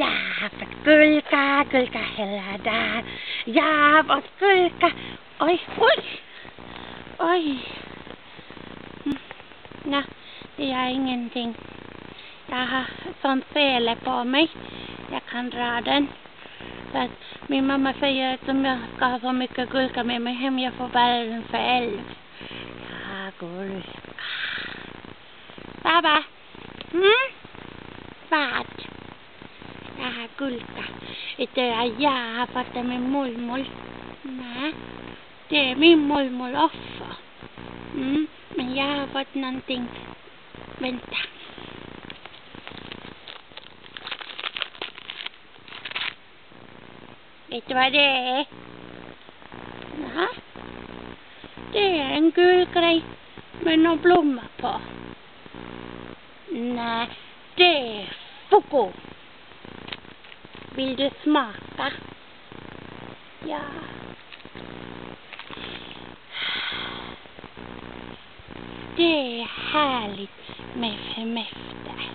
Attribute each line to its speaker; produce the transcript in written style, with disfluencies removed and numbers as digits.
Speaker 1: Jäävät kylkä helädään. Jäävät kylkä. Oj, oj. Oj. No, det gör ingenting. Jag har sånt sele på mig. Jag kan dra den. Så att min mamma säger att om jag ska ha så mycket gurka med mig hem, jag får bära den själv. Ja, gurka. Pappa. Vad? Jag har gurka. Inte jag har fått det med mormor. Nej, det är min mormor också. Men jag har fått någonting. Vänta. Vet du vad det är? Ja. Det är en gul grej med någon blomma på. Nej, det är fuku. Vill du smaka? Ja. Det är härligt med semester.